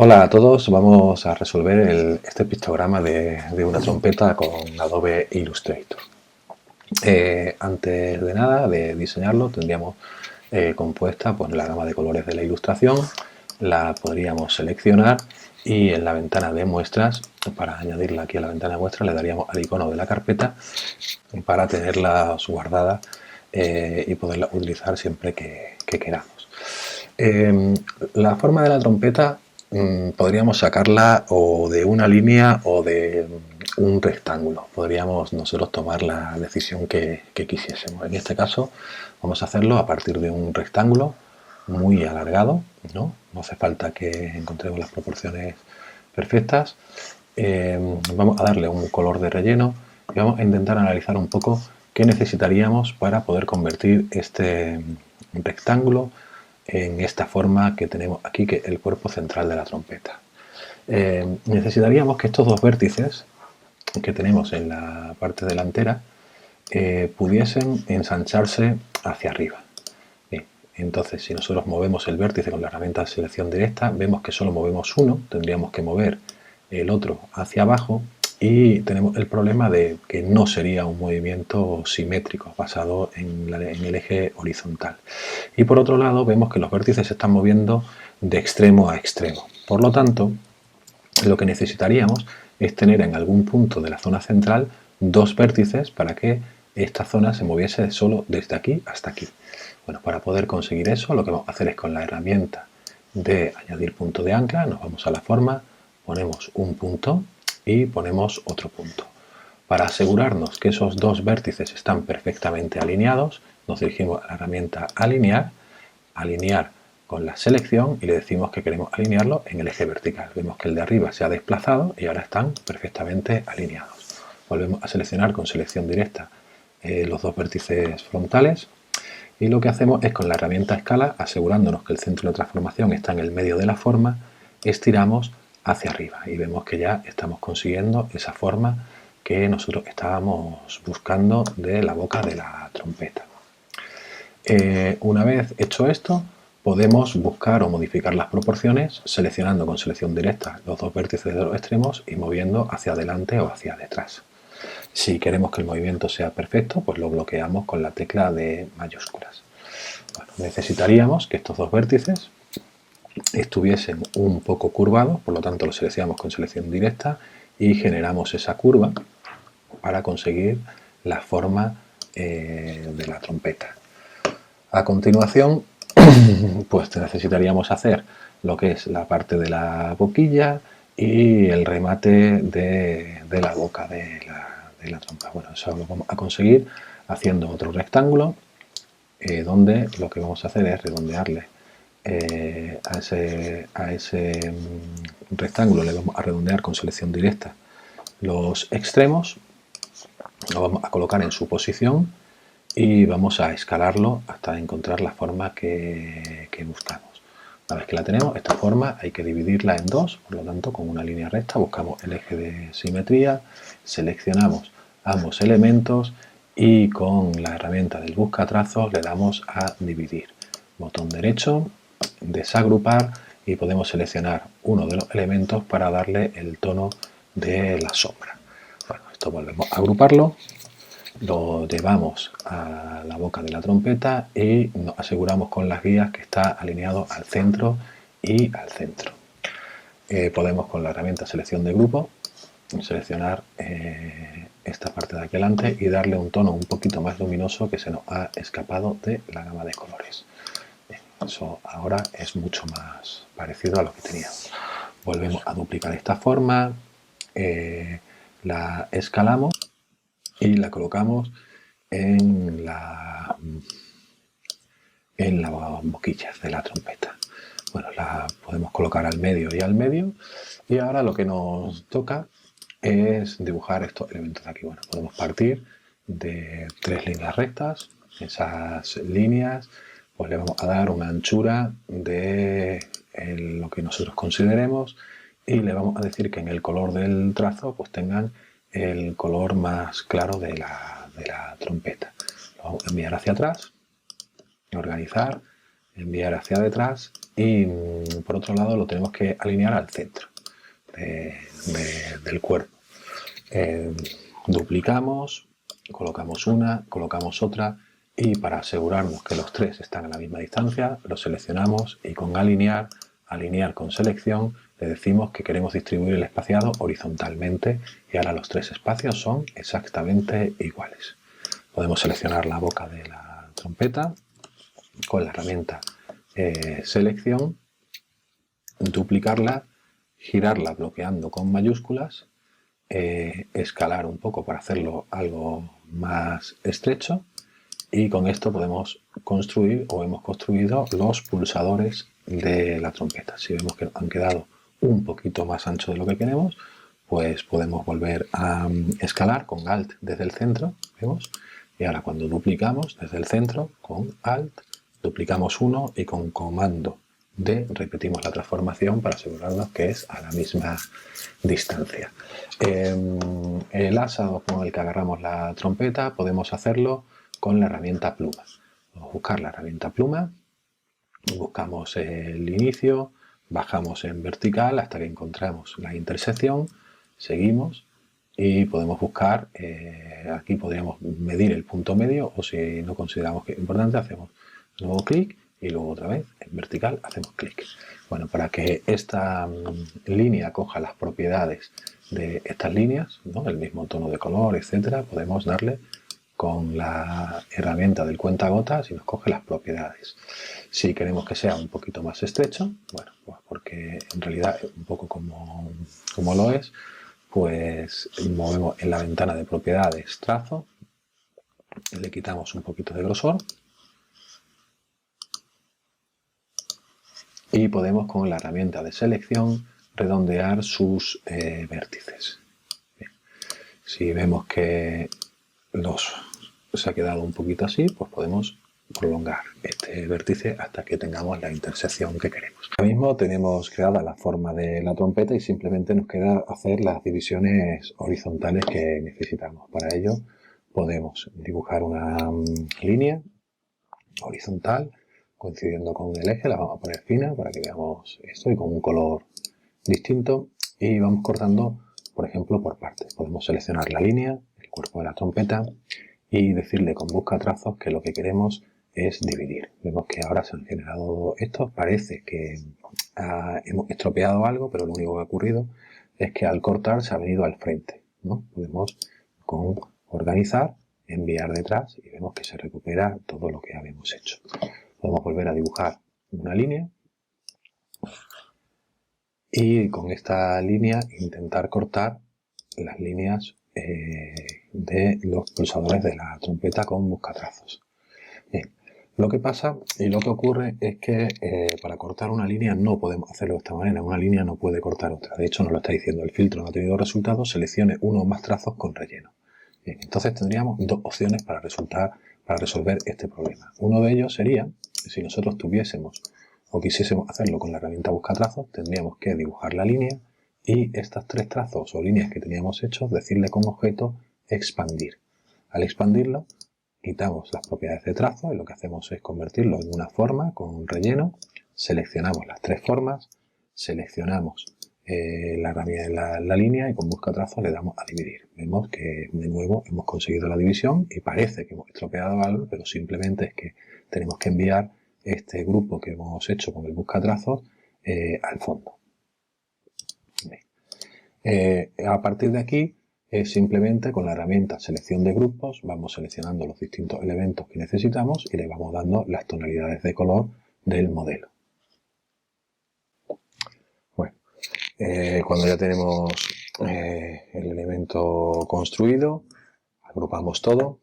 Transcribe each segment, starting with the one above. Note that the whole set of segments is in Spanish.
Hola a todos, vamos a resolver este pictograma de una trompeta con Adobe Illustrator. Antes de nada, de diseñarlo, tendríamos compuesta pues, la gama de colores de la ilustración, la podríamos seleccionar y en la ventana de muestras, para añadirla aquí a la ventana de muestras, le daríamos al icono de la carpeta para tenerla guardada y poderla utilizar siempre que queramos. La forma de la trompeta podríamos sacarla o de una línea o de un rectángulo. Podríamos nosotros tomar la decisión que quisiésemos. En este caso vamos a hacerlo a partir de un rectángulo muy alargado, ¿no? No hace falta que encontremos las proporciones perfectas. Vamos a darle un color de relleno y vamos a intentar analizar un poco qué necesitaríamos para poder convertir este rectángulo en esta forma que tenemos aquí, que es el cuerpo central de la trompeta. Necesitaríamos que estos dos vértices que tenemos en la parte delantera pudiesen ensancharse hacia arriba. Bien, entonces, si nosotros movemos el vértice con la herramienta de selección directa, vemos que solo movemos uno, tendríamos que mover el otro hacia abajo y tenemos el problema de que no sería un movimiento simétrico basado en el eje horizontal. Y por otro lado vemos que los vértices se están moviendo de extremo a extremo. Por lo tanto, lo que necesitaríamos es tener en algún punto de la zona central dos vértices para que esta zona se moviese solo desde aquí hasta aquí. Bueno, para poder conseguir eso, lo que vamos a hacer es con la herramienta de añadir punto de ancla, nos vamos a la forma, ponemos un punto y ponemos otro punto. Para asegurarnos que esos dos vértices están perfectamente alineados, nos dirigimos a la herramienta alinear, alinear con la selección y le decimos que queremos alinearlo en el eje vertical. Vemos que el de arriba se ha desplazado y ahora están perfectamente alineados. Volvemos a seleccionar con selección directa los dos vértices frontales y lo que hacemos es con la herramienta escala, asegurándonos que el centro de transformación está en el medio de la forma, estiramos hacia arriba y vemos que ya estamos consiguiendo esa forma que nosotros estábamos buscando de la boca de la trompeta. Una vez hecho esto, podemos buscar o modificar las proporciones seleccionando con selección directa los dos vértices de los extremos y moviendo hacia adelante o hacia detrás. Si queremos que el movimiento sea perfecto, pues lo bloqueamos con la tecla de mayúsculas. Bueno, necesitaríamos que estos dos vértices estuviesen un poco curvados, por lo tanto lo seleccionamos con selección directa y generamos esa curva para conseguir la forma de la trompeta. A continuación, pues necesitaríamos hacer lo que es la parte de la boquilla y el remate de la boca de la trompa. Bueno, eso lo vamos a conseguir haciendo otro rectángulo donde lo que vamos a hacer es redondearle a ese rectángulo, le vamos a redondear con selección directa los extremos, lo vamos a colocar en su posición y vamos a escalarlo hasta encontrar la forma que buscamos. Una vez que la tenemos, esta forma hay que dividirla en dos, por lo tanto con una línea recta buscamos el eje de simetría, seleccionamos ambos elementos y con la herramienta del buscatrazos le damos a dividir. Botón derecho, desagrupar y podemos seleccionar uno de los elementos para darle el tono de la sombra. Bueno, esto volvemos a agruparlo. Lo llevamos a la boca de la trompeta y nos aseguramos con las guías que está alineado al centro y al centro. Podemos con la herramienta selección de grupo seleccionar esta parte de aquí adelante y darle un tono un poquito más luminoso que se nos ha escapado de la gama de colores. Bien, eso ahora es mucho más parecido a lo que teníamos. Volvemos a duplicar esta forma, la escalamos y la colocamos en la boquilla de la trompeta. Bueno, la podemos colocar al medio y al medio y ahora lo que nos toca es dibujar estos elementos de aquí. Bueno, podemos partir de tres líneas rectas. Esas líneas pues le vamos a dar una anchura de lo que nosotros consideremos y le vamos a decir que en el color del trazo pues tengan el color más claro de la trompeta. Lo vamos a enviar hacia atrás, organizar, enviar hacia detrás y por otro lado lo tenemos que alinear al centro del cuerpo. Duplicamos, colocamos una, colocamos otra y para asegurarnos que los tres están a la misma distancia, los seleccionamos y con alinear con selección, le decimos que queremos distribuir el espaciado horizontalmente y ahora los tres espacios son exactamente iguales. Podemos seleccionar la boca de la trompeta con la herramienta selección, duplicarla, girarla bloqueando con mayúsculas, escalar un poco para hacerlo algo más estrecho y con esto podemos construir o hemos construido los pulsadores de la trompeta. Si vemos que han quedado un poquito más ancho de lo que queremos, pues podemos volver a escalar con Alt desde el centro, ¿vemos? Y ahora cuando duplicamos desde el centro con Alt, duplicamos uno y con comando D repetimos la transformación para asegurarnos que es a la misma distancia. El asa con el que agarramos la trompeta podemos hacerlo con la herramienta pluma. Vamos a buscar la herramienta pluma, buscamos el inicio, bajamos en vertical hasta que encontramos la intersección, seguimos y podemos buscar, aquí podríamos medir el punto medio o si no consideramos que es importante hacemos nuevo clic y luego otra vez en vertical hacemos clic. Bueno, para que esta línea coja las propiedades de estas líneas, ¿no? El mismo tono de color, etcétera, podemos darle con la herramienta del cuentagotas y nos coge las propiedades. Si queremos que sea un poquito más estrecho, bueno, pues porque en realidad es un poco como lo es, pues movemos en la ventana de propiedades trazo, le quitamos un poquito de grosor y podemos con la herramienta de selección redondear sus vértices. Bien. Si vemos que se ha quedado un poquito así, pues podemos prolongar este vértice hasta que tengamos la intersección que queremos. Ahora mismo tenemos creada la forma de la trompeta y simplemente nos queda hacer las divisiones horizontales que necesitamos. Para ello podemos dibujar una línea horizontal coincidiendo con el eje, la vamos a poner fina para que veamos esto y con un color distinto y vamos cortando, por ejemplo, por partes. Podemos seleccionar la línea, el cuerpo de la trompeta y decirle con busca trazos que lo que queremos es dividir. Vemos que ahora se han generado estos, parece que hemos estropeado algo, pero lo único que ha ocurrido es que al cortar se ha venido al frente, ¿no? Podemos con organizar, enviar detrás y vemos que se recupera todo lo que habíamos hecho. Podemos volver a dibujar una línea y con esta línea intentar cortar las líneas de los pulsadores de la trompeta con buscatrazos. Bien, lo que pasa y lo que ocurre es que para cortar una línea no podemos hacerlo de esta manera, una línea no puede cortar otra, de hecho nos lo está diciendo el filtro, no ha tenido resultados, seleccione uno o más trazos con relleno. Bien, entonces tendríamos dos opciones para resolver este problema. Uno de ellos sería, si nosotros tuviésemos o quisiésemos hacerlo con la herramienta buscatrazos, tendríamos que dibujar la línea y estos tres trazos o líneas que teníamos hechos, decirle con objeto expandir. Al expandirlo, quitamos las propiedades de trazo y lo que hacemos es convertirlo en una forma con un relleno, seleccionamos las tres formas, seleccionamos la línea y con buscatrazos le damos a dividir. Vemos que de nuevo hemos conseguido la división y parece que hemos estropeado algo, pero simplemente es que tenemos que enviar este grupo que hemos hecho con el buscatrazos al fondo. A partir de aquí, simplemente con la herramienta selección de grupos vamos seleccionando los distintos elementos que necesitamos y le vamos dando las tonalidades de color del modelo. Bueno, cuando ya tenemos el elemento construido, agrupamos todo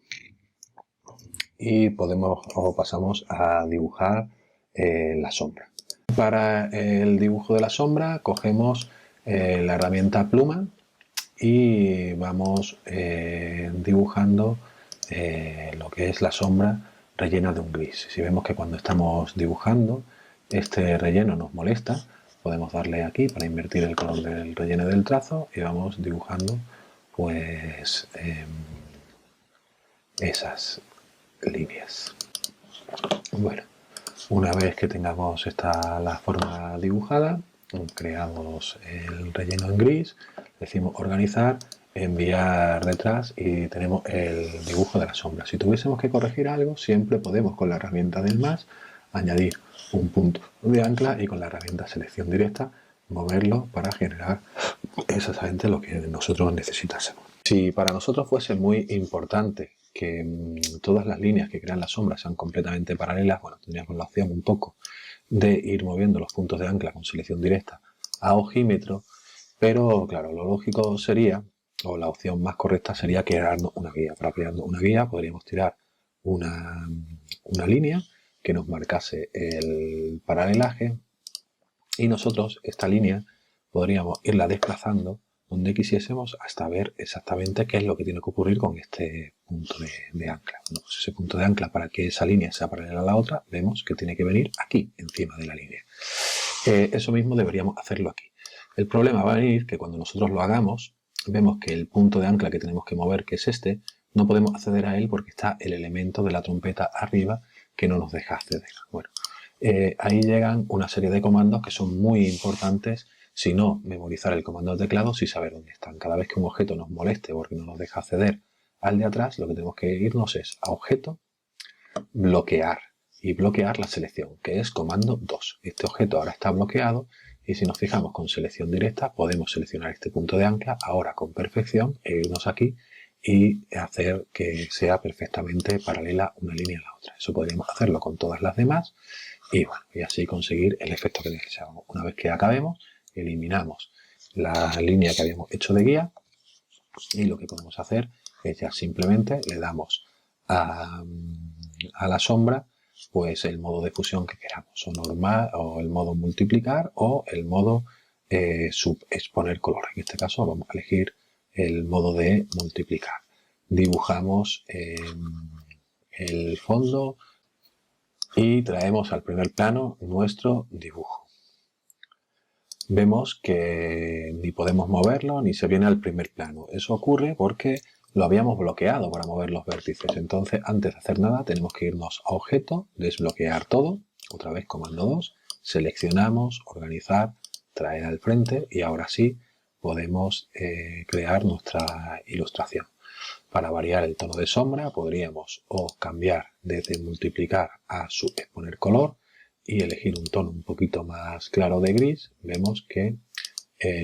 y pasamos a dibujar la sombra. Para el dibujo de la sombra cogemos la herramienta pluma y vamos dibujando lo que es la sombra rellena de un gris. Si vemos que cuando estamos dibujando este relleno nos molesta, podemos darle aquí para invertir el color del relleno del trazo y vamos dibujando pues esas líneas. Bueno, Una vez que tengamos la forma dibujada, creamos el relleno en gris, decimos organizar, enviar detrás y tenemos el dibujo de la sombra. Si tuviésemos que corregir algo, siempre podemos con la herramienta del más añadir un punto de ancla y con la herramienta selección directa moverlo para generar exactamente lo que nosotros necesitásemos. Si para nosotros fuese muy importante que todas las líneas que crean la sombra sean completamente paralelas, bueno, tendríamos la opción un poco de ir moviendo los puntos de ancla con selección directa a ojímetro, pero claro, lo lógico sería, o la opción más correcta sería crearnos una guía. Para crearnos una guía podríamos tirar una línea que nos marcase el paralelaje y nosotros esta línea podríamos irla desplazando donde quisiésemos hasta ver exactamente qué es lo que tiene que ocurrir con este punto de ancla. Bueno, pues ese punto de ancla, para que esa línea sea paralela a la otra, vemos que tiene que venir aquí, encima de la línea. Eso mismo deberíamos hacerlo aquí. El problema va a venir que cuando nosotros lo hagamos, vemos que el punto de ancla que tenemos que mover, que es este, no podemos acceder a él porque está el elemento de la trompeta arriba que no nos deja acceder. Bueno, ahí llegan una serie de comandos que son muy importantes. Si no, memorizar el comando del teclado, sí saber dónde están. Cada vez que un objeto nos moleste porque no nos deja acceder al de atrás, lo que tenemos que irnos es a objeto, bloquear y bloquear la selección, que es comando 2. Este objeto ahora está bloqueado y si nos fijamos con selección directa podemos seleccionar este punto de ancla ahora con perfección e irnos aquí y hacer que sea perfectamente paralela una línea a la otra. Eso podríamos hacerlo con todas las demás y bueno, y así conseguir el efecto que deseamos. Una vez que acabemos, eliminamos la línea que habíamos hecho de guía y lo que podemos hacer es ya simplemente le damos a la sombra pues el modo de fusión que queramos, o normal, o el modo multiplicar, o el modo subexponer color. En este caso vamos a elegir el modo de multiplicar. Dibujamos el fondo y traemos al primer plano nuestro dibujo. Vemos que ni podemos moverlo ni se viene al primer plano. Eso ocurre porque lo habíamos bloqueado para mover los vértices. Entonces, antes de hacer nada, tenemos que irnos a objeto, desbloquear todo, otra vez comando 2, seleccionamos, organizar, traer al frente y ahora sí podemos crear nuestra ilustración. Para variar el tono de sombra podríamos o cambiar desde multiplicar a subexponer color y elegir un tono un poquito más claro de gris. Vemos que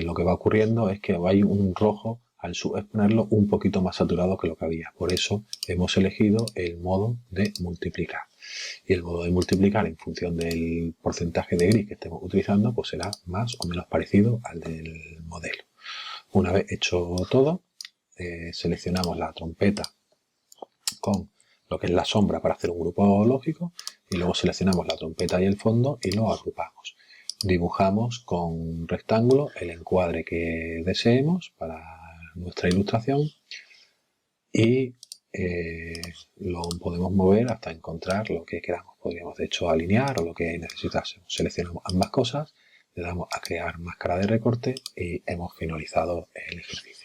lo que va ocurriendo es que hay un rojo al subexponerlo un poquito más saturado que lo que había. Por eso hemos elegido el modo de multiplicar. Y el modo de multiplicar en función del porcentaje de gris que estemos utilizando pues será más o menos parecido al del modelo. Una vez hecho todo, seleccionamos la trompeta con lo que es la sombra para hacer un grupo lógico y luego seleccionamos la trompeta y el fondo y lo agrupamos. Dibujamos con un rectángulo el encuadre que deseemos para nuestra ilustración y lo podemos mover hasta encontrar lo que queramos. Podríamos de hecho alinear o lo que necesitásemos. Seleccionamos ambas cosas, le damos a crear máscara de recorte y hemos finalizado el ejercicio.